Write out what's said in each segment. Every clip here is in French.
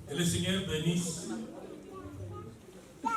Que le Seigneur bénisse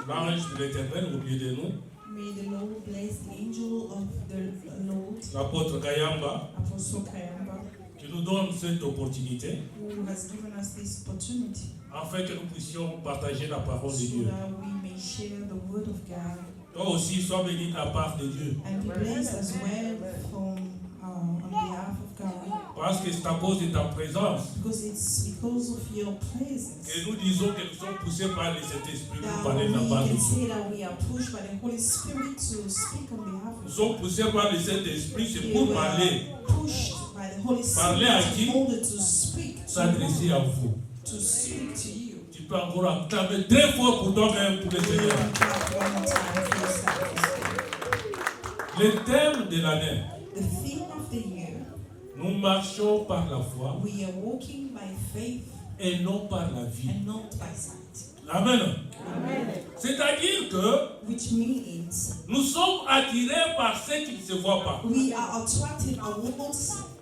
l'ange de l'Éternel au milieu de nous. May the Lord bless the angel of the Lord, L'apôtre Kayamba, Apostle Kayamba, qui nous donne cette opportunité who has given us this opportunity afin que nous puissions partager la parole de so Dieu. that we may share the word of God Toi aussi, sois béni de la part de Dieu. and be blessed as well from on behalf of God, Parce que c'est à cause de ta présence because it's because of your presence que nous disons que nous sommes poussés par le Saint-Esprit pour that parler de la we part de can Dieu. say that we are pushed by the Holy Spirit to speak on behalf Nous of sommes poussés par le Saint-Esprit, c'est God. pour We parler, are pushed by the Holy Parler à Spirit qui? in order to speak to s'adresser you, à vous. to speak to you. Tu peux encore acclamer très fort pour toi-même, pour le We will Seigneur. clap one more time for yourself. Le thème de l'année, The theme of the year, nous marchons par la foi we are walking by faith et non par la vie. and not by sight. Amen. Amen. C'est-à-dire que Which means nous sommes attirés par ce qui ne se voit pas. we are attracted by what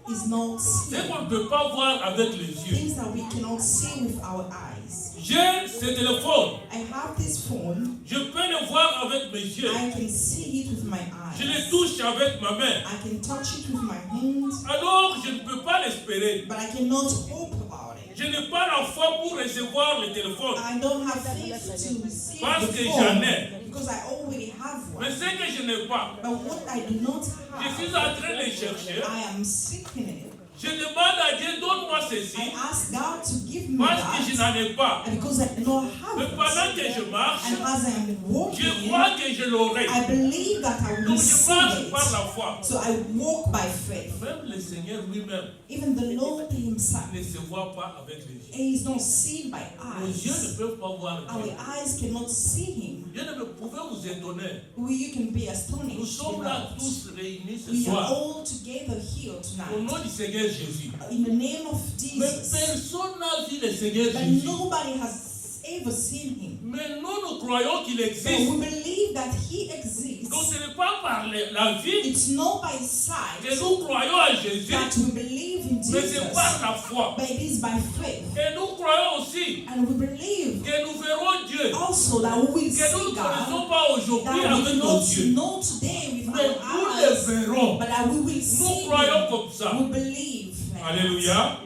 is not Ce seen, qu'on ne peut pas voir avec les yeux. things that we cannot see with our eyes. J'ai ce téléphone, I have this phone, je peux le voir avec mes yeux. I can see it with my Je eyes. le touche avec ma main. I can touch it with my hands, Alors, je ne peux pas l'espérer. but I cannot hope about it. Je n'ai pas la foi pour recevoir le téléphone. I don't have faith to receive Parce the que phone j'en ai. because I already have Mais one. ce que je n'ai pas, But what I do not je suis have, en train de chercher. I am seeking it. Je demande à Dieu, donne-moi ceci. I ask God to give me Parce que je that, n'en ai pas. and because I do not Mais have pendant it, que je marche, and as I am je walking, crois que je l'aurai. I believe that I will Donc je marche receive par it. la foi. So I walk by faith. Même le Seigneur lui-même Even the Lord Himself ne se voit pas avec les yeux. He is not seen by Nos yeux ne eyes. peuvent pas voir Our Dieu. eyes cannot see Him. Dieu ne pouvez vous étonner. You can be Nous astonished. sommes là Beloved. tous réunis ce We are soir. all together here Au tonight. nom du Seigneur Jésus. In the name of Mais Jesus. personne n'a vu le Seigneur But Jésus. nobody has ever seen Him. Mais nous croyons qu'il But existe. we believe that He exists. Donc ce n'est pas par la vie It's not by que sight nous croyons à Jésus, that we believe in mais Jesus, c'est par la foi. but it is by faith. Et nous croyons aussi And we believe que nous verrons Dieu, also that we will que nous see ne God, connaissons pas aujourd'hui that we avec nos cannot yeux. know today with Mais our nous le eyes, verrons. but that we will Nous see croyons Him. comme ça. We believe. like that. Alléluia.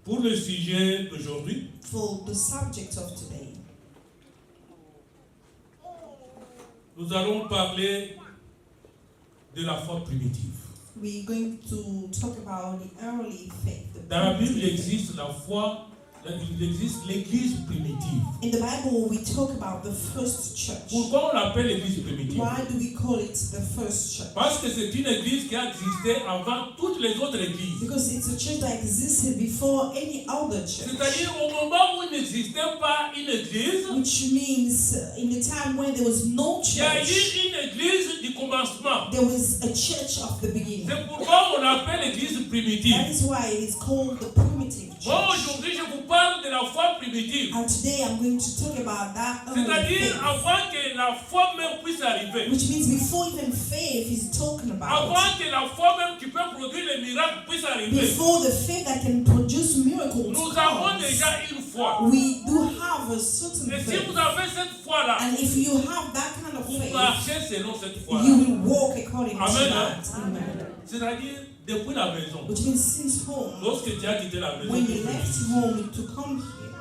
Pour le sujet d'aujourd'hui, For the subject of today, nous allons parler de la foi primitive. we're going to talk about the early faith. the Dans la Bible, il primitive faith. existe la foi, il existe l'église primitive. In the Bible, we talk about the first church. Pourquoi on l'appelle l'église primitive? Why do we call it the first church? Parce que c'est une église qui a existé avant toutes les autres églises. Because it's a church that existed before any other church. C'est-à-dire au moment où il n'existait pas une église, Which means in the time when there was no il y a church, eu une église du commencement. there was a church of the beginning. C'est pourquoi on l'appelle l'église That primitive. is why it is called the primitive Moi church. aujourd'hui je vous parle de la foi primitive. And today I'm going to talk about that early C'est-à-dire faith. avant que la foi même puisse arriver. Which means before even faith is talking about, Avant que la foi même qui peut produire les miracles puisse arriver. before the faith that can produce miracles Nous avons comes, déjà une foi. we do have a certain Et si faith. vous avez cette foi-là, And if you have that kind of vous faith, marchez selon cette foi-là. you will walk according to Amen. that. Amen. C'est-à-dire depuis la maison. Which means since home, Lorsque tu as quitté la maison, when pour you venir left ici, home to come here,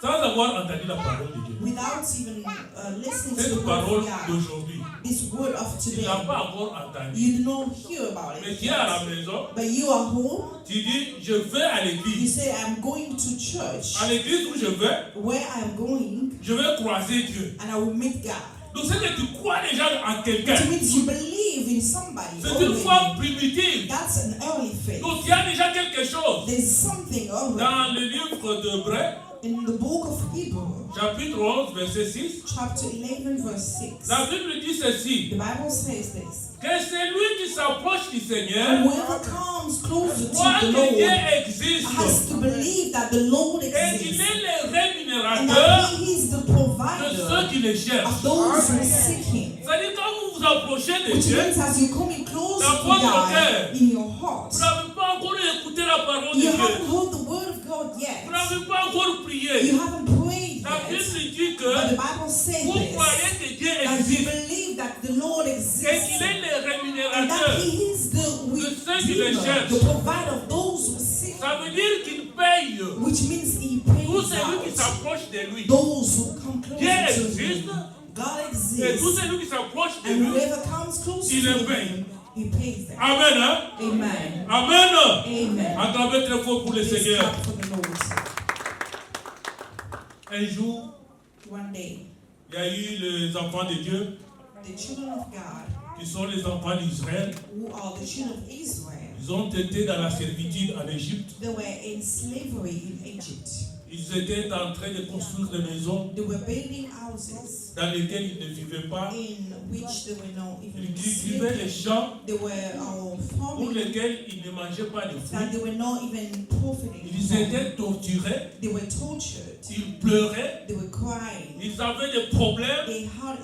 sans avoir entendu la parole de Dieu. without even listening to Cette the word parole of God, d'aujourd'hui, this word of tu today, n'as pas encore entendu. you do not hear about Mais it tu es à la yet. maison, But you are home, tu dis, je vais à you l'église. say, I'm going to church, À l'église où je vais, where I'm going, je vais croiser Dieu. and I will meet God. Donc c'est que tu crois déjà en quelqu'un. Which means you believe in somebody. C'est une already. foi primitive. That's an early faith. Donc il y a déjà quelque chose. There's something already. Dans le livre d'Hébreux, In the book of Hebrews, chapitre 11, verset 6, chapter 11, verse 6, la Bible dit ceci, the Bible says this. que celui qui s'approche du Seigneur And whoever comes closer croit to the que Dieu Lord existe has to believe that the Lord et qu'il exists. est le And rémunérateur that He is the de ceux provider qui le cherchent. of those who seek Him. C'est-à-dire quand vous vous approchez de Which Dieu, means as you're coming close dans to votre God cœur, in your heart, vous n'avez pas encore écouté la parole de you Dieu. haven't heard the word of God Vous yet. n'avez pas encore prié. You haven't prayed La yet. Bible dit But the que Bible says vous this, croyez que Dieu that you existe believe that the Lord et exists qu'il est le and that rémunérateur. He is the ceux qui le redeemer, cherchent. the provider of those who seek, Ça veut dire qu'il paye which means He tout pays celui qui out s'approche de lui. those who come close Dieu to existe Him. God et tout exists, celui qui s'approche de and lui. whoever comes close to Il le paye. Him, He pays them. Amen. Hein? Amen. Amen. Amen. Acclamez très fort pour le Please Seigneur. clap for the Lord. Un jour, One day, il y a eu les enfants de Dieu the children of God, qui sont les enfants d'Israël. who are the children of Israel, Ils ont été dans la servitude en Égypte. they were in slavery in Egypt. Ils étaient en train de construire des maisons They were building houses dans lesquelles ils ne vivaient pas. in which they were not even Ils cultivaient les enslaved. champs They were pour farming lesquels ils ne mangeaient pas de that fruits. they were not even profiting Ils from. étaient torturés, They were tortured. ils pleuraient, They were crying. ils avaient des problèmes. They had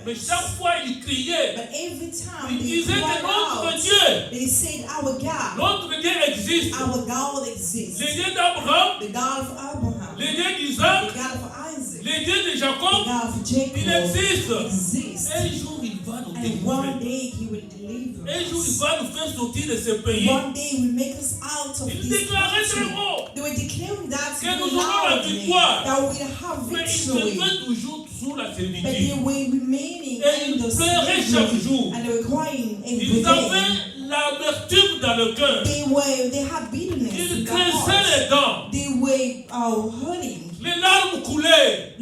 Mais problems. chaque fois ils criaient, But every time ils they disaient que cried notre out, Dieu, they said, "Our God, notre Dieu existe. our God exists. Le Dieu d'Abraham, The God of Abraham, le Dieu the d'Isaac, God of Isaac, le Dieu de the Jacob, God of Jacob il existe. exists. Un jour il va nous And one délivrer. day He will deliver Un jour il us. va nous faire sortir de ce pays. One day He will make us out of Il this déclarait très country. haut. They were declaring that Que nous aurons la loudly, victoire. that we will have Mais il se victory. fait toujours sous la But they servitude. were remaining Et ils in the pleuraient chaque slavery, jour. and they were crying every Ils day. avaient l'amertume dans le cœur. They had bitterness Ils in their creusaient hearts. les dents. They were hurting. Les larmes coulaient.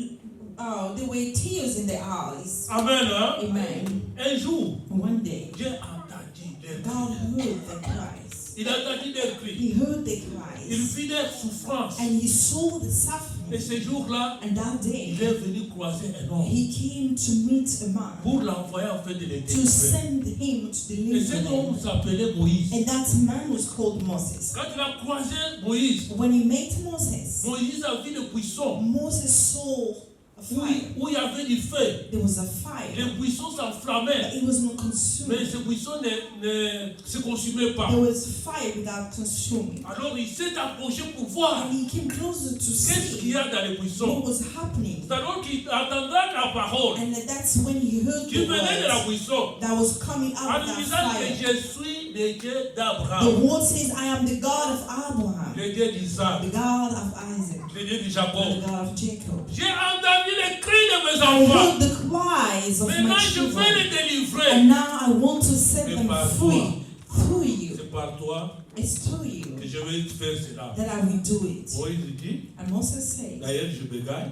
There were tears in their eyes. Amen. Hein? Amen. Un jour, One day, Dieu a entendu leurs God cris. heard their cries. Il a entendu leurs cris. He heard their Il cries, vit leur souffrance. and He saw the Et suffering. ce jour-là, And that day, il est venu croiser un homme He came to meet a man, pour l'envoyer en fait de les to délivrer. send him to Et deliver cet them. homme s'appelait Moïse. And that man was called Moses. Quand il a croisé Moïse, When he met Moses, Moïse a vu le buisson Moses saw a fire. où il y avait du feu. There was a fire, Le buisson but s'enflammait, it was not mais consumed. ce buisson ne se consumait pas. There was fire without consuming. Alors il s'est approché pour voir And he came closer to qu'est-ce qu'il see y a dans le what buisson. was happening. C'est alors qu'il entendra la parole And that's when he heard qui the venait de la words buisson that was coming out en of lui that disant que fire. je suis le Dieu The d'Abraham, word says, I am the God of Abraham, le Dieu d'Isaac, the God of Isaac, le Dieu de and Jacob. the God of Jacob. J'ai entendu les cris de mes I enfants. heard the cries of Maintenant my je vais children. les délivrer. And now I want to set Mais them par free through you. C'est par toi It's through you que je vais faire cela. that I will do it. Moïse dit, And Moses said, d'ailleurs je bégaye,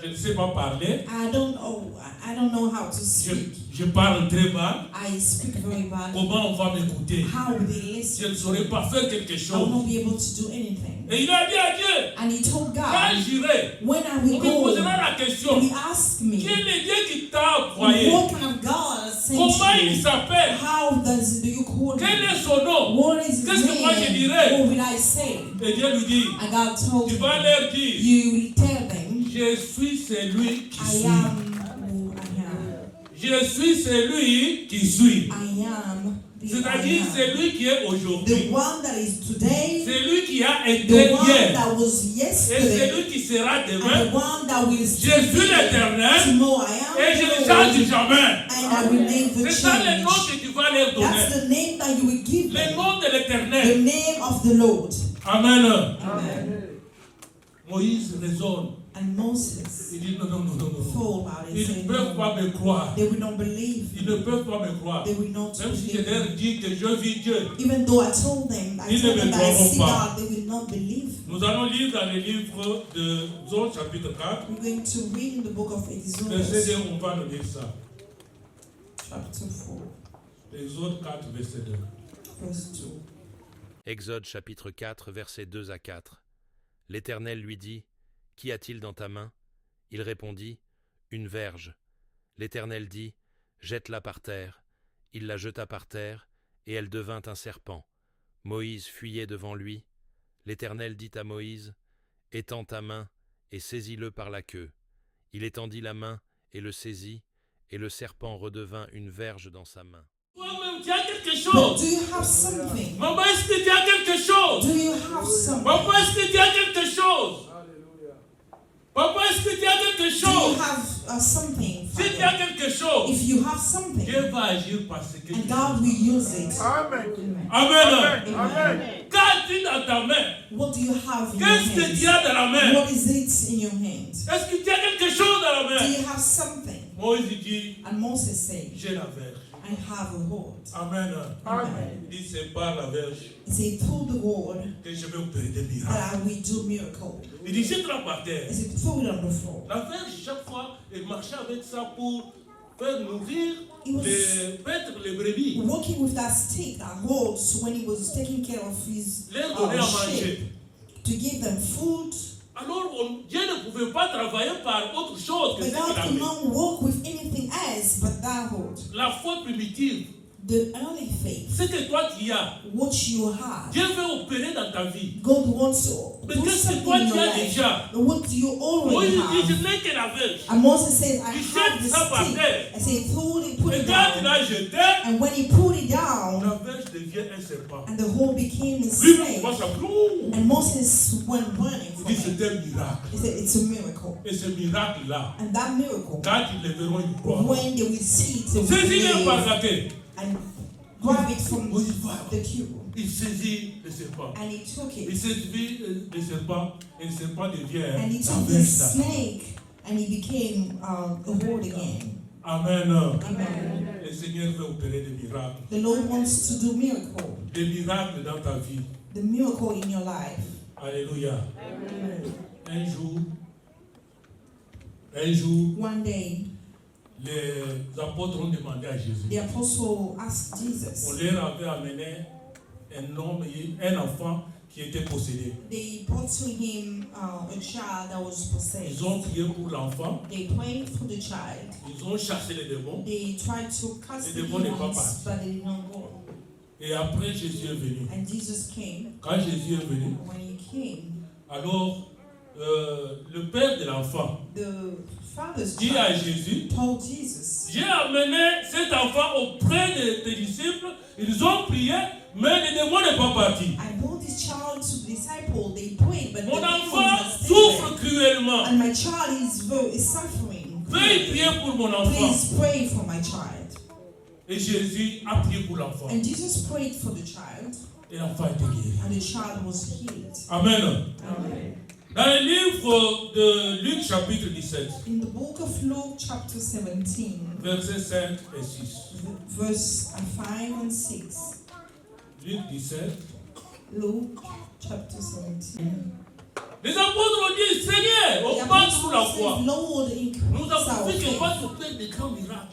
je ne sais pas parler, I don't know how to speak. je parle très mal. I speak very bad. Comment on va m'écouter? How will they Je listen? ne saurais pas faire quelque I will chose. not be able to do anything. Et il a dit à Dieu, And he told quand God, j'irai, when I on will me go, posera la question, he asked me, quel est Dieu qui t'a envoyé? what kind of God sent Comment il you? s'appelle? How do you call Quel him? est son nom? What is his Qu'est-ce que moi je name? dirais? What will I say? Et Dieu lui dit, And God told tu me, vas leur dire, you will tell them, je suis celui qui I suis. am who I am. Je suis celui qui suis. I am the C'est-à-dire I am. celui qui est The aujourd'hui. one that is today, Celui qui a été the one hier. that was Et yesterday, celui qui sera and the demain. one that will Je still suis be l'Éternel. tomorrow. I am Et je ne the change Lord, jamais. and I will never C'est ça le nom change. que tu vas leur That's donner. the name that you will give Le them. nom de The l'Éternel. name of the Lord. Amen. Amen. Moïse raisonne. And Moses Il dit non, non, non, non, non. thought about it, Ils ne saying, peuvent pas me croire. they will not believe. Ils ne peuvent pas me croire. They will not Même si je believe. leur dis que je vis Dieu. Even though I told them that I croiront see pas. God, they will not believe. Nous allons lire dans le livre de Exode chapitre 4. We're going to read in the book of Verset Exodus, 2, on va nous lire ça. chapter 4, Exode 4, verset 2. verse 2. Exode chapitre 4, versets 2 à 4. L'Éternel lui dit, « Qu'y a-t-il dans ta main » Il répondit, « Une verge. » L'Éternel dit, « Jette-la par terre. » Il la jeta par terre, et elle devint un serpent. Moïse fuyait devant lui. L'Éternel dit à Moïse, « Étends ta main et saisis-le par la queue. » Il étendit la main et le saisit, et le serpent redevint une verge dans sa main. Toi-même, tu as quelque But chose. do you have something? Maman, est-ce que tu as quelque chose? Do you have something? Papa, est-ce que tu as quelque chose? Papa, est-ce que tu as quelque Do you chose? have something? Si tu as Father? quelque chose, If you have something, Dieu va agir parce que and God will use it. Amen. Amen. Amen. Qu'as-tu dans ta main? What do you have in your Qu'est-ce que tu as hands? dans la main? What is it in your hands? Est-ce que tu as quelque chose dans la Do main? you have something? Moïse dit, And Moses said, j'ai la verge. I have a word. Amen. Amen. Il dit, c'est par la verge He said, through the word que je vais opérer des miracles. that I will do miracle. Il dit, jette-la par terre. He said, throw it on the floor. La verge, chaque fois, elle marchait avec ça pour faire nourrir It was peut-être les brebis. working with that stick, that hold, so when he was taking care of his Les donner à manger. sheep, to give them food. Alors, Dieu ne pouvait pas travailler par autre chose que But ce God qu'il could avait. not work with anything else but that hold. La foi primitive, The early faith, ce que toi tu as, what you have, Dieu veut opérer dans ta vie. God wants to Mais do qu'est-ce que something toi in tu your as life. déjà? But what do you Moïse already dit, je have? n'ai que la verge. And Moses says, I Il have jette this ça par stick. terre. I say, put Et it quand il down. l'a jeté, And when he put it down, la verge devient un serpent. and the hole became a Lui, snake. commence à plou. And Moses went running Il from dit, it. c'est un miracle. He said, it's a miracle. Et ce miracle-là, And that miracle, quand ils le verront, ils croient. when they will see it, they will Saisis-le par believe la tête. and grab it from Moïse va. the cube. Il saisit le serpent. And he took Il it. saisit le serpent et le serpent devient And he la took the verge. snake and he became a word again. Amen. Amen. Le Seigneur veut opérer des miracles. The Lord wants to do miracle. Des miracles dans ta vie. The miracle in your life. Alléluia. Amen. Un jour, One day, les apôtres ont demandé à Jésus. the apostle asked On Jesus. leur avait amené un enfant qui était possédé. They brought to him a child that was possessed. Ils ont prié pour l'enfant. They prayed for the child. Ils ont chassé les démons. They tried to cast the Les démons n'est pas demons, parti. but they did not go. Et après, Jésus est venu. And Jesus came. Quand Jésus est venu, When he came, alors le père de l'enfant the father's dit à child Jésus, told Jesus, j'ai amené cet enfant auprès de tes disciples, ils ont prié, mais le démon n'est pas parti. I brought this child to the disciple. They prayed, but the Mon demon enfant was souffre still cruellement. there. And my child is suffering. Veuillez prier pour mon enfant. Please pray for my child. Et Jésus a prié pour l'enfant. And Jesus prayed for the child, Et l'enfant a été guéri. and the child was healed. Amen. Amen. Dans le livre de Luc chapitre 17, In the book of Luke, chapter 17, versets 5 et 6. verse 5 and 6. Luc 17. Luke, chapter 17. Les apôtres ont dit, Seigneur, The augmente-nous la apostle foi. says, Lord, Nous increase avons our vu que faith. toi tu fais des grands miracles.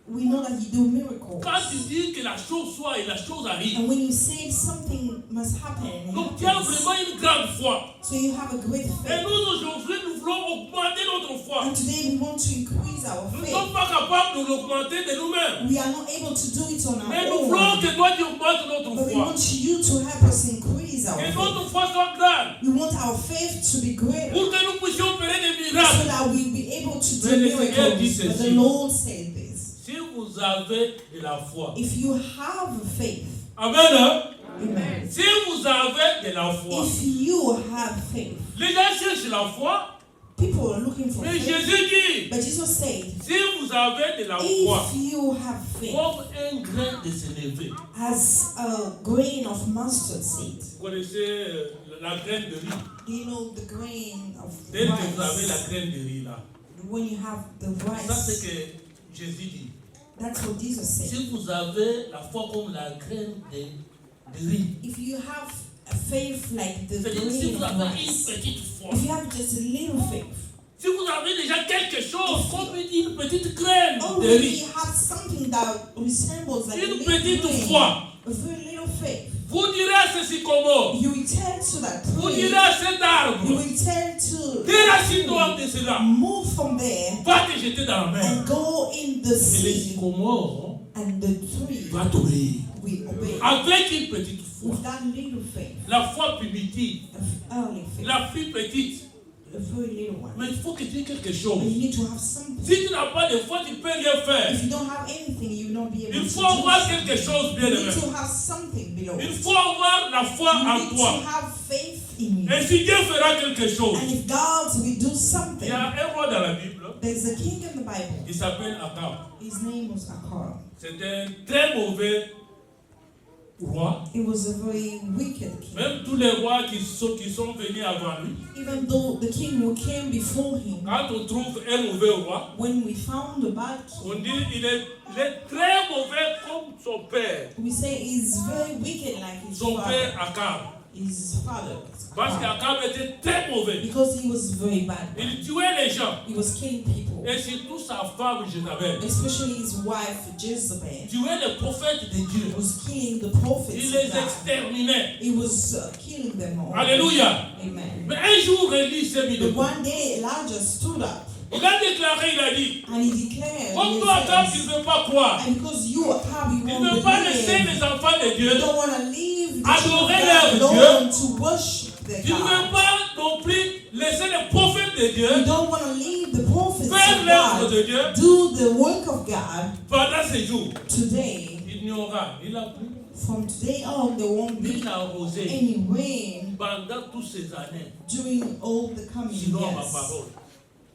We know that you do miracles. Quand tu dis que la chose soit et la chose arrive, And when you say something must happen, it donc tu as happens. vraiment une grande foi. So you have a great Et faith. nous aujourd'hui, nous voulons augmenter notre foi. And today we want to increase our Nous ne faith. sommes pas capables de l'augmenter de nous-mêmes. We are not able to do it on Mais our nous voulons own. que toi tu augmentes notre But we foi. want you to help us increase our Que faith. notre foi soit grande. We want our faith to be greater Pour que nous puissions opérer des so miracles. that we'll be able to do Mais le Seigneur dit miracles. But ceci. the Lord said this. Si vous avez de la foi. If you have faith, Amen. Hein? amen. Si vous avez de la foi. If you have faith, Les gens cherchent la foi. people are looking for Mais faith. Jésus dit, But Jesus said, si vous avez de la foi, if you have faith comme un grain de sénévé. as a grain of mustard seed, Vous connaissez la graine de riz. do you know the grain of Dès que vous avez la rice? graine de riz là, When you have the ça c'est rice, que Jésus dit. that's what Jesus said. Si vous avez la foi comme la graine de riz, If you have a faith like the c'est-à-dire si grain vous of avez une rice, petite foi, if you have just a little faith, si vous avez déjà quelque chose comme une petite graine de already riz, have something that resembles like a une little petite grain, foi, a very little faith, vous direz à ce sycomore, you will tell to that vous tree, direz à cet you arbre, will tell to déracine-toi de cela, move from there va te jeter dans la mer. and go in the Et le sea, sycomore and the tree va t'obéir. will obey. Avec une petite foi. With that little faith, La foi primitive, of early faith, la plus petite, a very little one. Mais il faut que tu aies quelque But chose. you need to have something. Si tu n'as pas de foi, tu ne peux rien faire. If you don't have anything, you will not be able Il to faut do avoir something. quelque chose, bien You aimé. need to have something below. Il faut avoir la foi You en need to toi. have faith in you. Et si Dieu fera quelque chose, And if God will do il something, y a un roi dans la Bible, there's a king in the Bible. il s'appelle Akab. His name was Akar. C'était un très mauvais roi. He was a very wicked king. Même tous les rois qui sont venus avant lui, Even though the king who came before him, quand on trouve un mauvais roi, when we found a bad on king, dit il est très mauvais comme son père. we say he's very wicked like his Son père father. Akab. His father. Parce qu'Akab était très mauvais. Because he was very bad. Il tuait les gens. He was killing people. Et surtout sa femme Jézabel. Especially his wife Jezebel. Il tuait les prophètes de Dieu. He was killing the prophets Il of les God. exterminait. He was killing them all. Alléluia. Amen. Mais un jour, Élie s'est mis But debout. one day Elijah stood up Il a déclaré, il a dit, and he declared, comme he toi, Akab, says, tu ne veux pas croire. and because you Akab, you Tu ne won't veux pas laisser believe, les enfants de you Dieu. don't want to leave the Adorer children leur alone to worship their Tu ne veux God. pas non plus laisser les prophètes de You Dieu don't want to leave the prophets faire of l'œuvre God, de Dieu do the work of God pendant ces jours. today. Il n'y aura ni la pluie, From today on, there won't ni be la rosée any rain pendant toutes ces années. during all the coming Sinon, ma years, parole.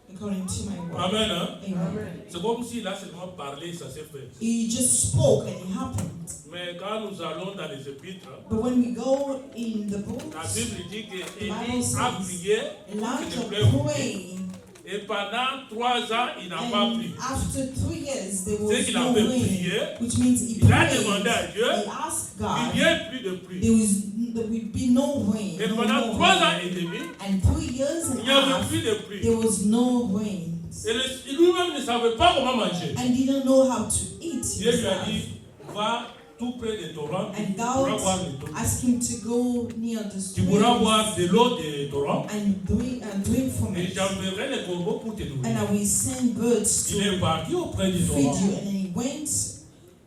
according to my word. Amen. Hein? Amen. C'est comme s'il a seulement parlé, ça s'est fait. He just spoke and it happened. Mais quand nous allons dans les épîtres, But when we go in the la books, Bible dit que Élie Bible says, a prié Elijah prayed, et pendant 3 ans, il n'a pas pris. and after 3 years there C'est was qu'il a no fait rain, prier, which means he il a prayed, demandé à Dieu, he asked il God, n'y ait plus de pluie. there would be no rain, Et no pendant more 3 ans rain. et demi, And 3 years il and n'y a avait half, plus de pluie. there was no rain. Et lui-même ne savait pas comment manger. And didn't know how to eat. Dieu lui a himself. dit, va tout près des torrents, tu And pourras boire God de l'eau. asked him to go near the Tu stream pourras boire de l'eau des torrents and drink from et it. j'enverrai les corbeaux pour te And nourrir. I will send birds Il to est parti auprès du feed torrent. you. And he went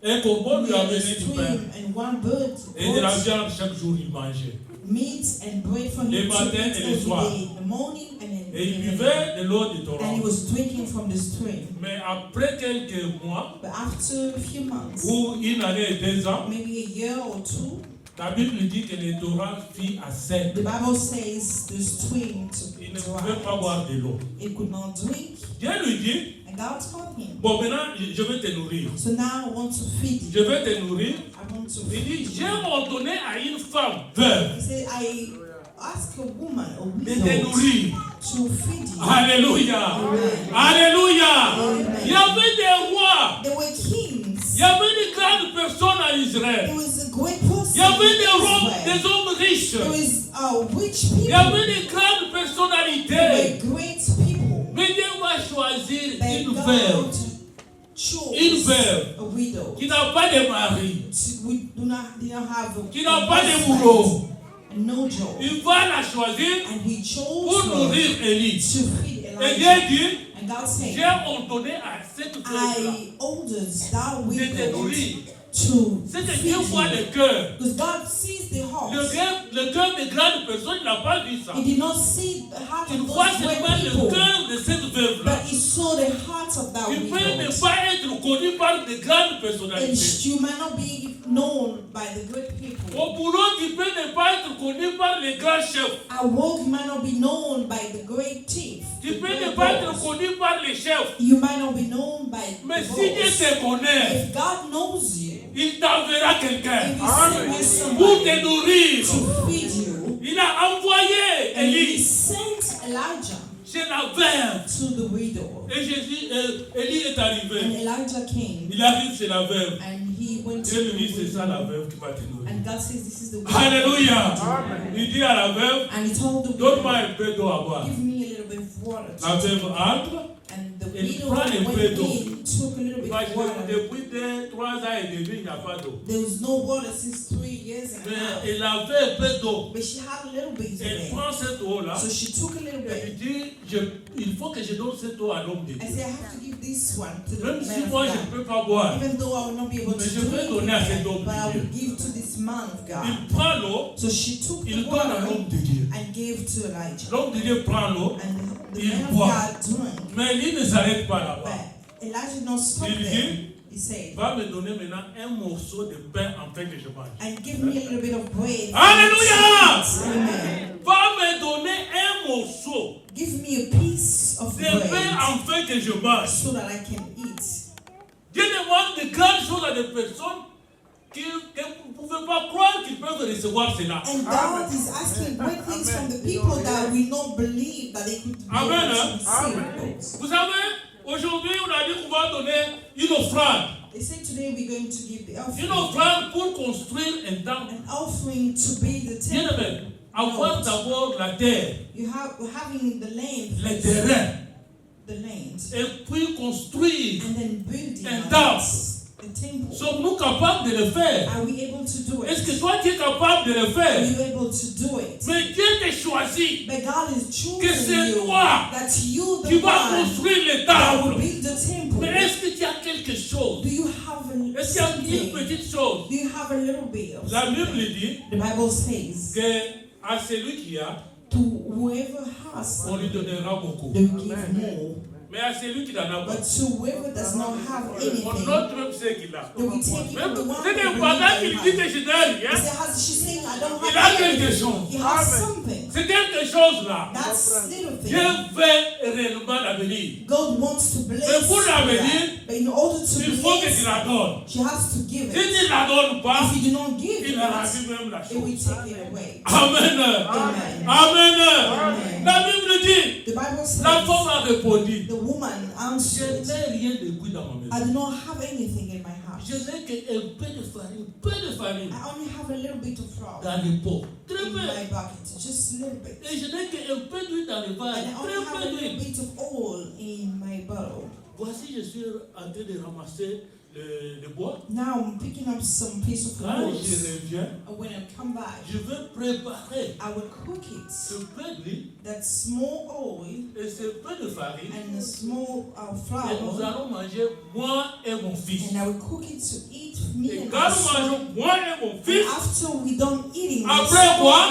Un corbeau lui a near the amené du pain stream, and one bird et de la brought viande chaque jour il mangeait. meat and bread for Le him to matin eat et le every soir. day, in the morning and in Et il the evening. buvait de l'eau du And he torrent. was drinking from the stream. Mais après quelques mois, But after a few months, ou une année et 2 ans, maybe a year or two, la Bible dit que le torrent fit à sec. the Bible says the stream Il ne to pouvait pas dry. boire de l'eau. It could not drink. Dieu lui dit, And God told him, bon maintenant je vais te nourrir. so now I want to feed you. Je vais te nourrir. I want to Il feed dit, you. j'ai ordonné à une femme veuve He said, I ask a woman, a de te widow, nourrir. to feed you. Alléluia. Amen. Alléluia. Amen. Il y avait des rois. There were kings. Il y avait des grandes personnes en Israël. There was a great person. Il y avait des in hommes, Israel. des hommes riches. There was rich Il y people. avait des grandes There personnalités. were great people. Mais Dieu va choisir That une God veuve chose Une veuve. a widow. qui n'a pas de mari, We do not have a qui n'a pas de husband, boulot. no job. Il va la choisir And he chose pour her nourrir Élie. to feed Et Dieu Elijah. dit, And God said, j'ai ordonné à cette veuve-là I ordered that de te widow nourrir. to C'est que feed Dieu voit you. le cœur. Because God sees the heart. Le cœur des grandes personnes, il n'a pas vu ça. He did not see the heart Il of voit those seulement great le people, cœur de cette veuve-là. but he saw the heart of that Tu peux ne widow. pas être connu par de grandes personnalités. And you might not be known by the great people. Au boulot, tu peux ne pas être connu par les grands chefs. At work, you might not be known by the great chief. Tu the peux great ne pas être boss. connu par les chefs. You might not be known by Mais the si Dieu boss. te connaît, If God knows you, il t'enverra if quelqu'un He sends you pour somebody te nourrir. to feed you, Il a envoyé and He Élie sent Elijah chez la veuve. to the widow. Et Jésus, Élie est And arrivé. Elijah came, Il arrive chez la veuve. and he went to Dieu the lui dit, c'est ça la widow. veuve qui va te nourrir. And God says, this is the widow. Alléluia. Il dit à la veuve, And he told the donne-moi widow, un peu d'eau à boire. give me a little bit of water. La veuve entre. And the Elle widow prend un peu went d'eau. in, took a little bit of Imaginez, water. depuis 3 ans et demi, il n'y a pas d'eau. There was no water since 3 years and a Mais half. elle avait un peu d'eau. But she had a little bit of Elle it. prend cette eau-là. So she took a little Elle bit. dit, il faut que je donne cette eau à l'homme de I Dieu. said, I have to give this one to the Même si man of moi je God. ne peux pas boire. Even though I will not be able Mais to je vais drink donner à cet it, homme but I de will Dieu. give to this man of God. Il prend l'eau, So she took il the donne à water l'homme de Dieu. and gave to Elijah. L'homme de Dieu prend l'eau, And the il man of boit. God drank. Mais il ne s'arrête pas là-bas. But Elijah did not stop Il there. dit, He said, va me donner maintenant un morceau de pain afin que je mange. and give me a little bit of bread. Alléluia! Amen. Va me donner un morceau Give me a piece of de pain bread afin que je mange. so that I can eat. Dieu demande de grandes choses à des personnes que vous ne pouvez pas croire qu'ils peuvent recevoir cela. And God is asking great things from the people that we don't believe that they could be able Amen. to receive. Vous savez, aujourd'hui on a dit qu'on va donner une offrande. They say today we're going to give the Une offering. offrande pour construire un temple. An offering to build the Bien temple. aimé, avoir d'abord la terre, We're having the land, les terrains, the land, et puis construire. and then building Un on temple. it, the temple. Sommes-nous capables de le faire? Are we able to do Est-ce que it? toi tu es capable de le Are faire? you able to do it? Mais Dieu t'a choisi But God is que choosing c'est you. toi That you, qui the vas one construire le that will temple. build the temple. Mais est-ce que tu as quelque chose? Do you have Est-ce qu'il y a une something? petite chose? Do you have a little bit of La something? Bible dit The Bible says, que à celui qui a, to whoever has, on lui donnera beaucoup. they will give more. Mais à celui qui n'en a pas, But to whoever does not have on anything, note même ce qu'il a. they will take Même even the one c'est who pendant qu'il dit believes que they je n'ai have. rien, He said, she's saying, I don't il a have quelque anything. chose. He has something. C'est quelque chose là. That's little Dieu thing. veut réellement l'avenir. God wants to bless Mais pour l'avenir, that. But in order to Il faut que tu bless, la donnes. she has to give Si it. tu ne la donnes pas, If you do not give il it, arrache même la it will chose. take it away. Amen. Amen. Amen. Amen. La Bible dit, The Bible la femme says, a répondu, the woman je answered, n'ai rien de cuit dans ma I maison. do not have anything in my Je house. n'ai qu'un peu de farine, peu de farine I only have a little bit of flour dans le pot. Très in peu. my bucket, just a little bit. Et je n'ai qu'un peu d'huile dans le And vase. I only Très have a peu little d'huile. bit of oil in my bottle. Voici, je suis en train de ramasser le bois. Now I'm picking up some piece of Quand wood. je reviens, And when I come back, je vais préparer I will cook it. ce peu d'huile That small oil et ce peu de farine. and a small Et nous flour. allons manger, moi et mon fils. And I will cook it to eat me Et and quand my nous son. mangeons, moi et mon fils, And after we done eating, my Après son quoi?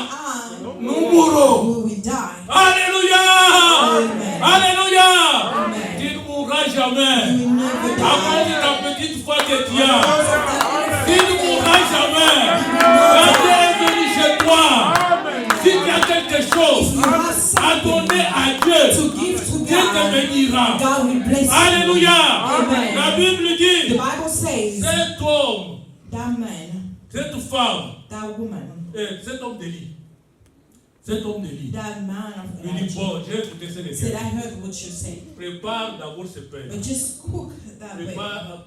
and nous mourrons. we will die. Alléluia! Amen. Alléluia! Amen. Tu ne mourras jamais. You will never À cause die. de ta petite foi que tu as. Because of that Tu ne mourras jamais. Quand Dieu est venu chez toi, si tu as quelque chose you have à something donner à Dieu, to give to Dieu te God, bénira. God will bless you. Alléluia! Amen. La Bible The dit, Bible says cet homme, that man, cette femme, that woman, cet homme d'Élie, cet homme d'Élie, that man of il dit, Elijah bon, j'ai écouté ce said, gars. I heard what you said, Prépare d'abord ce pain. but just cook that bread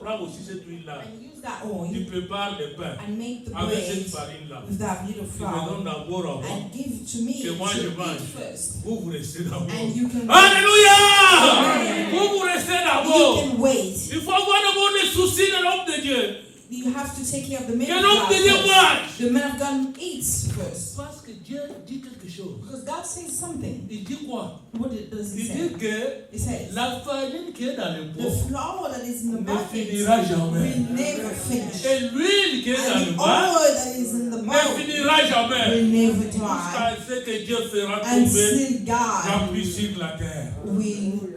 Prends aussi cette huile-là. and use that Tu oil prépares le pain and make the avec cette bread farine-là. with that little Tu me donnes flour d'abord à moi. and give it to me Que moi, to je eat mange. first. Vous, vous restez d'abord. And you can Alléluia! Amen. Vous, vous restez You d'abord. can wait. Il faut avoir d'abord les soucis de l'homme de Dieu. You have to take care of the man Que of l'homme God de Dieu first. mange. The man of God eats first. Parce que Dieu dit quelque chose. Because God says something. Il dit quoi? What does he Il say? dit que He says, la farine qui est dans le the pot flour that is in the ne bucket finira jamais. will never finish. Et l'huile qui est dans And le the bas oil that is in the ne bowl finira jamais. will never dry. Jusqu'à ce que Dieu fera tomber Until la God pluie sur la terre. will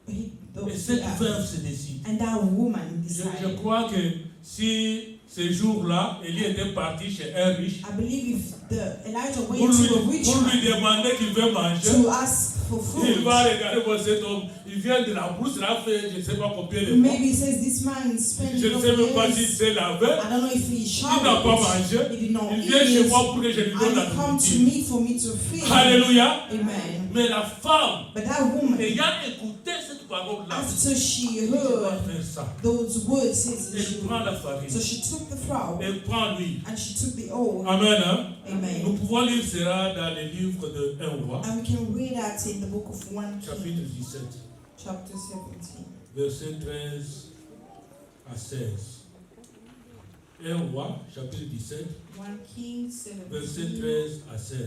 hit Et the cette earth. veuve se décide. And that woman Je decided. crois que si ce jour-là, Élie était parti chez un riche I believe if Elijah pour went to a lui rich demander qu'il veut man manger, to ask for il food, va regarder bon, cet homme. Il vient de la brousse, il a fait je ne sais pas combien de mois. maybe he says this man spent Je ne sais même pas s'il years. s'est lavé. I don't know if he Il n'a pas showered. mangé. He did not Il eat vient chez it. moi pour que je lui donne And la he come to nourriture. me for me to feed. Alléluia. Amen. Mais la femme, But that woman, ayant écouté cette parole-là, after she elle va heard faire ça. those words, says Elle prend la farine. so she took the flour Elle prend l'huile. and she took the oil. Amen. Hein? Nous Amen. pouvons lire cela dans le livre de 1 roi, And we can read that in the book of 1 chapitre King, 17, chapter 17. verset 13 à 16. 1 roi, chapitre 17, 1 King verset 17, 13 à 16.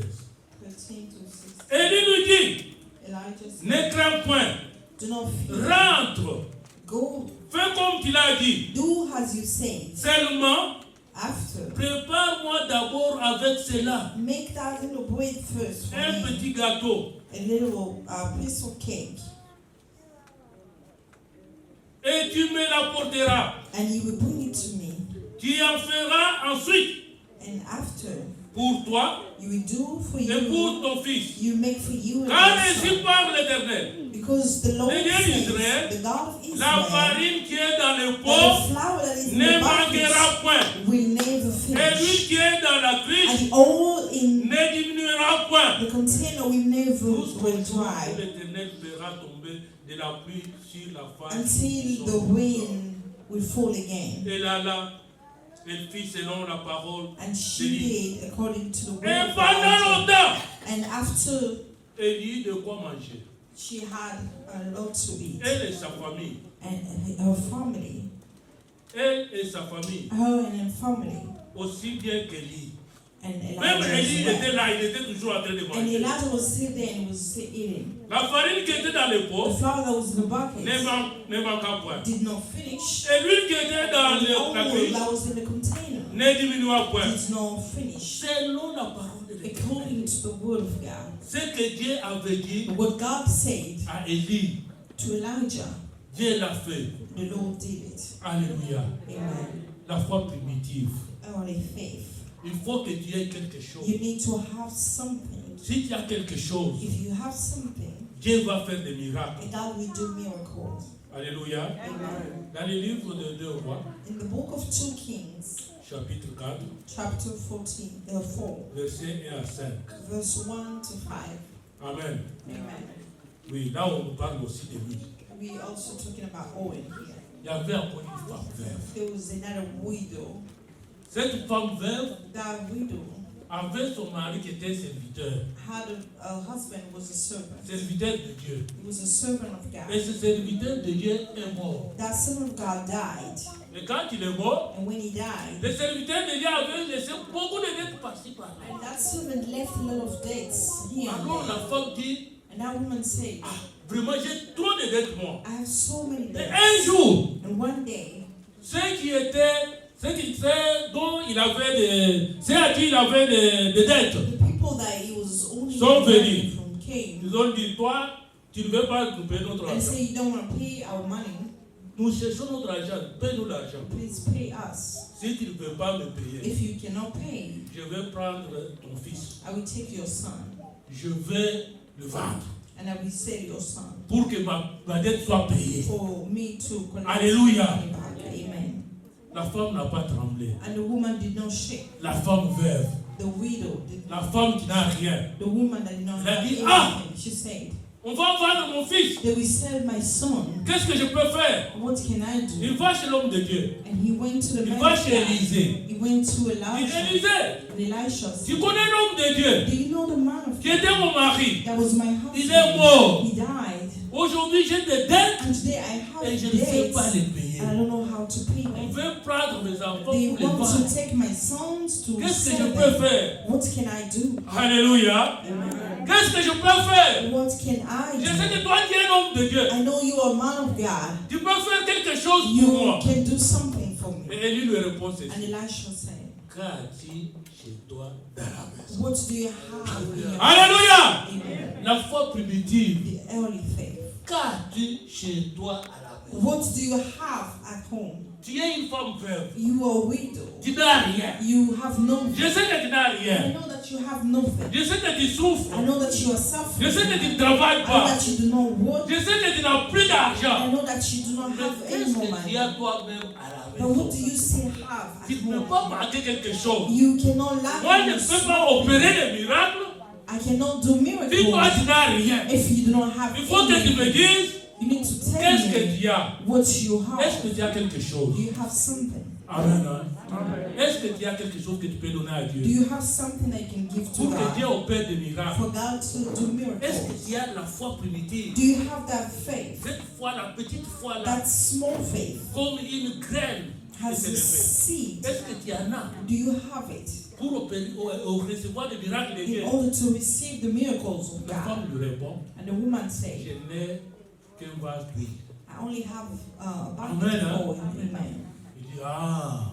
13 to 16. Élie lui dit, Elijah said, ne crains point, do not fear. rentre, Go, fais comme tu l'as dit, do as you say. seulement After, prépare-moi d'abord avec cela. make that little bread first for Un me. petit gâteau. A little piece of cake. Et tu me l'apporteras. And you will bring it to me. Tu en feras ensuite And after, pour toi you will do for et you. pour ton fils. You make for you and Car your ainsi son. parle l'Éternel. Because the Lord Le Dieu says, d'Israël, the God of La Israel, farine qui est dans le that pot the flour that is in ne the manquera bucket point. will never Et l'huile finish. qui est dans la And cruche the oil in ne diminuera point. the container will never Tout go ce jour dry l'Éternel fera tomber de la pluie sur la farine. until the rain will fall again. Et là, elle fit selon la parole. And she did according to the word Et of pendant God. longtemps, And after elle eut de quoi manger. she had a lot to eat, Elle et sa famille. and her family, Elle et sa famille. her and her family, Aussi bien qu'Élie. and Même Elijah Élie as était well. là, il était toujours en train de And manger. Elijah was still there and was still eating. La farine qui était dans le The pot flour that was in the bucket ne manqua point. did not finish. Et l'huile qui était dans And the la oil cruche that was in the container ne diminua point. did not finish. Selon la parole de Dieu. According to the word of God. Ce que Dieu avait dit What God said à Élie, to Elijah, Dieu l'a fait. the Lord did it. Alléluia. Amen. La foi primitive. Only faith. Il faut que tu aies quelque chose. You need to have something. Si tu as quelque chose, If you have something, Dieu va faire des miracles. God will do miracles. Alléluia. Amen. Dans le livre de 2 Rois, In the book of 2 Kings, chapitre 4, chapter 4, versets 1 à 5. verse 1 to 5. Amen. Amen. Oui, là on nous parle aussi de lui. We also talking about oil here. Il y avait encore une femme veuve. There was another widow. Cette femme veuve That widow avait son mari qui était serviteur. had a husband who was a servant. Serviteur de Dieu. He was a servant of Et God. ce serviteur de Dieu est mort. That servant of God died. Et quand il est mort, And when he died, le serviteur de Dieu avait laissé beaucoup de dettes par-ci par-là. and that servant left a lot of debts here and Alors la there. femme dit, And that woman said, ah, vraiment j'ai trop de dettes moi. I have so many Et debts. un jour, And one day, ceux dont il avait ceux à qui il avait des dettes, the people that he was only Sont venus. money from came ils ont dit, toi, tu ne veux pas couper notre and argent. say, you don't want to pay our money, Nous cherchons notre argent, paye-nous l'argent. please pay us. Si tu ne peux pas me payer, If you cannot pay, je vais prendre ton fils. I will take your son Je vais le vendre and I will sell your son pour que ma dette soit payée. for me to collect Alléluia. money back. Amen. La femme n'a pas tremblé. And the woman did not shake. La femme veuve, The widow did la not. femme qui n'a rien. The woman that did not Elle a have dit, anything. ah! She said, On va vendre mon fils. they will sell my son. Qu'est-ce que je peux faire? What can I do? Il va chez l'homme de Dieu. And he went to the Il man va of chez God. Élisée. He went to Il dit, Elijah. Élisée, And Elisha tu said, connais l'homme de Dieu do you know the man of qui God? était mon mari. That was my Il est husband. mort. He died. Aujourd'hui, j'ai des dettes And today I have et je ne sais debts. pas les payer. And I don't know how to pay On them. veut prendre mes enfants They pour les want vendre. to take my sons to Qu'est-ce que je sell peux them. faire? What can I do? Alléluia. Amen. Qu'est-ce que je peux faire? What can I Je sais do? que toi, tu es un homme de Dieu. I know you are a man of God. Tu peux faire quelque chose pour You moi. can do something for me. Et Élie lui répond ceci. And Elisha said, Qu'as-tu chez toi dans la maison? what do you have in your Alléluia. Amen. La foi primitive. The early faith. Qu'as-tu chez toi à la maison? What do you have at home? Tu es une femme veuve. You are a widow. Tu n'as rien. You have nothing. Je sais que tu n'as I rien. know that you have nothing. Je sais que tu souffres. I know that you are Je suffering. sais que tu ne travailles I know pas. that you do not work. Je sais que tu n'as plus I d'argent. know that you do not Mais have any qu'est-ce more que tu money. as toi-même à la But what do maison? you still have Tu at ne peux home? pas manquer quelque chose. You cannot lack Moi, je ne any peux pas small opérer thing. des miracles I cannot do si toi, miracles tu n'as rien. if you do not have Il faut que tu me anything. dises You need to tell qu'est-ce que me tu as. what you Est-ce have. que tu as quelque chose? Do you have something? Amen. Hein? Est-ce que tu as quelque chose que tu peux donner à Do Dieu you have something I can give to pour que Dieu God opère des miracles? for God to do Est-ce que miracles? tu as la foi primitive? Do you have that faith, Cette foi, la petite foi là, that small faith comme une graine qui has s'est a levée. seed? Est-ce que tu en as Do you have it pour recevoir des miracles de Dieu? in order to receive the miracles of La God? femme lui répond, And the woman said, je n'ai qu'un vase d'huile. I only have a Amen, bucket hein? of oil. Amen. Il dit, ah,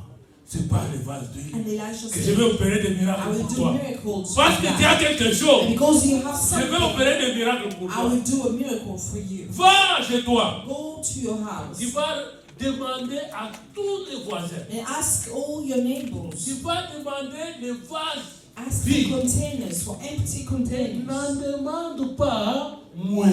c'est par les vases And d'huile Elijah que je vais said, opérer des I miracles will pour do toi. miracles Parce for que tu as God. quelque And chose, because you have je vais something, opérer des miracles pour I toi. will do a miracle for you. Va chez toi. Go to your house Tu vas demander à tous les voisins. and ask all your neighbors. Tu vas demander les vases. Ask Vide. for containers, for empty N'en containers. demande pas moins.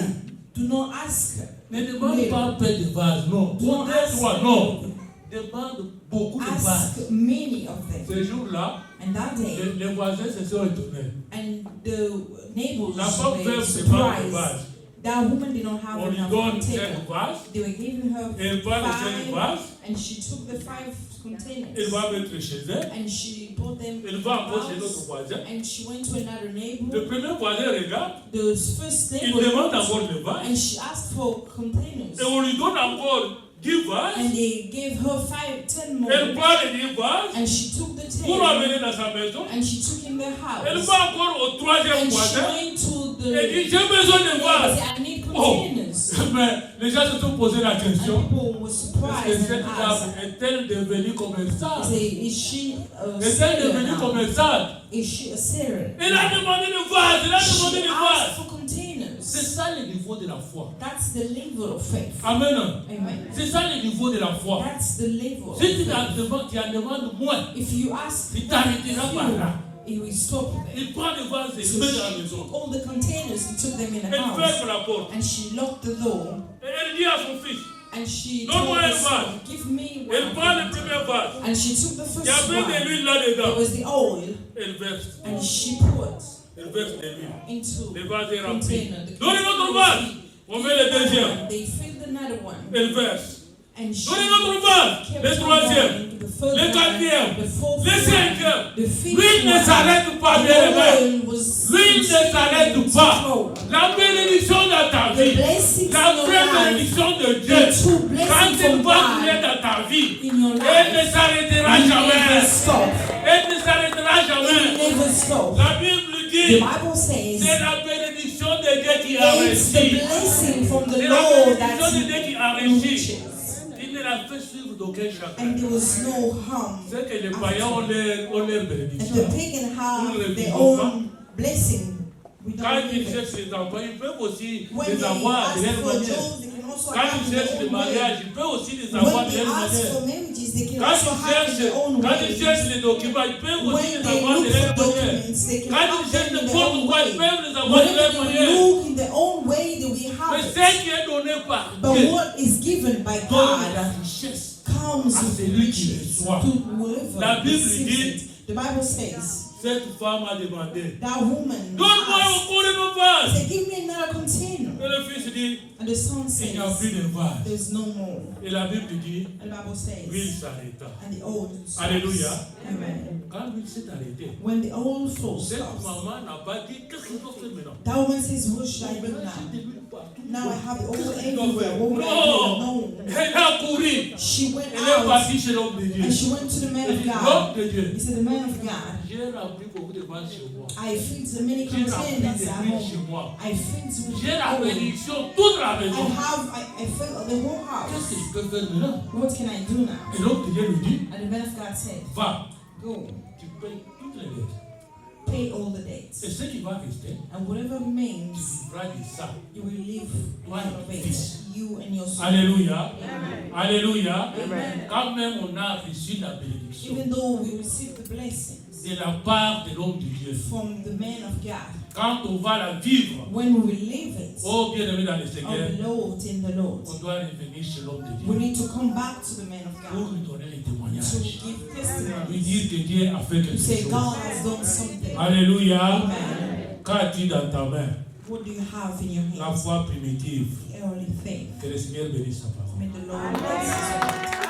Do not ask. Ne demande little. pas peu de vases, non. Do Pour not deux, ask trois, non. little. Demande beaucoup de vases. Ask many of them. Ce jour-là, And that day, les voisins se sont étonnés. and the neighbors La femme were veuve ne pas de surprised. vases. That woman did not have On lui enough donne 5 container. vases. They were giving her Et elle prend les 5 5, vases. and she took the 5 containers. Elle va mettre chez elle. And she brought them Elle in va her encore chez l'autre house, voisin. and she went to another Le neighbor. premier voisin regarde. The first Il neighbor demande looked, encore les vases. and she asked for containers. Et on lui donne encore 10 vases. And they gave her 10 more. Elle prend les 10 vases And she took the pour 10 l'amener dans sa maison. and she took in the Elle house. va encore au troisième And she voisin. went to Elle the dit, j'ai besoin de neighbor vases. and said, I need Oh. containers. Mais les gens se sont posé la And question. people were Est-ce que surprised cette and dame asked, est-elle devenue commerçante? is she a Est-elle Syrian devenue now? commerçante? Is she a Syrian? Elle a demandé des vases. Elle a demandé She des asked vases. for containers. C'est ça le niveau de la foi. That's the level of faith. Amen. Amen. C'est ça le niveau de la foi. That's the level of Si tu faith. en demandes moins, If you ask il t'arrêtera par là. it will stop there. Il prend des vases et So les met dans la she maison. took all the containers and took them in the Elle house. ferme la porte. And she locked the door. Et elle dit à son fils, And she Donne-moi told un her son, vase. give me elle prend le one. premier vase. And she took the Il y first avait de one. l'huile It là-dedans. was the oil. Elle verse. And she put Elle verse de l'huile. into Le vase est rempli. container. The Donnez notre container vase. On met le deuxième. They filled another one. Elle verse. And she Donnez notre vase. kept Le on troisième. going, the third Le one, quatrième. the fourth Le one, cinquième. the fifth L'huile ne one. s'arrête pas, bien The aimé. oil was L'huile ne s'arrête pas. flow. La bénédiction dans ta The vie. blessings La in your vraie life, bénédiction de the Dieu. true Quand blessings elle from va venir God dans ta vie, in your elle ne life, s'arrêtera will jamais. never stop. Elle ne s'arrêtera It will jamais. never stop. La Bible The dit, Bible says c'est la bénédiction de Dieu qui a it's the réussi. blessing from the C'est la Lord bénédiction de that Dieu qui a réussi. reaches. Il ne l'a fait suivre d'aucun chacun. And there was no harm. C'est que les païens ont leur And bénédiction. the pagan have Nous ne le their vivons own blessing. We Quand don't ils live it. cherchent les enfants, ils peuvent aussi When les they avoir ask de leur for manière. jobs, they can also Quand have ils their cherchent le own way. mariage, ils peuvent aussi les avoir When de they leur ask manière. for marriages, they can Quand also have their own ils way. cherchent les documents, ils peuvent aussi When les they avoir de look leur for manière. documents, they can Quand have ils cherchent them in their n'importe own quoi, ils way. peuvent les avoir de leur Whenever manière. they look in their own way, they will Mais have it. ce qui est donné par But Dieu what is given by donne la God richesse comes à with celui qui riches reçoit. to whoever La Bible receives dit, it. The Bible says cette femme a demandé, that woman donne-moi asked, encore de nos vases. say, give me another container. Et le fils dit, And the son il n'y a plus says, de vases. there's no more. Et la Bible dit, And the Bible l'huile says, s'arrêta. and the oil stops. Alléluia. Amen. Quand l'huile s'est arrêtée, When the oil flow cette stops, maman n'a pas dit, qu'est-ce qu'il faut faire maintenant? that woman says, what should I do Maintenant, now? j'ai de l'huile partout. Now I have the oil Qu'est-ce qu'il doit everywhere. faire? What will I do? Non! No. Elle a couru. She went Elle est out partie chez l'homme de Dieu. and she went to the man Elle of dit, God. l'homme de Dieu, He said, the man of God, j'ai rempli beaucoup de vases chez moi. I filled the many J'ai rempli containers de at l'huile chez home. moi. I filled with J'ai la oil. bénédiction, toute la maison. I filled the whole Qu'est-ce que house. je peux faire maintenant? What can I do now? Et l'homme de Dieu lui dit, And the man of God said, va, go, tu payes toutes les dettes. pay all the Et debts. ce qui va rester, And whatever tu remains, vivras de ça. you will live out of it. You and your son. Alléluia. Amen. Alléluia. Amen. Quand même on a reçu la bénédiction Even though we receive the blessings de la part de l'homme de Dieu, from the man of God, quand on va la vivre, when we will live it, oh bien-aimé dans le our Seigneur, beloved in the Lord, on doit revenir chez l'homme de we Dieu need to come back to the man of pour God lui donner les to témoignages. give Lui testimonies, dire que Dieu a fait to quelque say chose. God has done something. Alléluia. Amen. Qu'as-tu dans ta main? What do you have in your La hands? foi primitive. The early faith. Que le Seigneur bénisse sa parole. May the Lord bless you.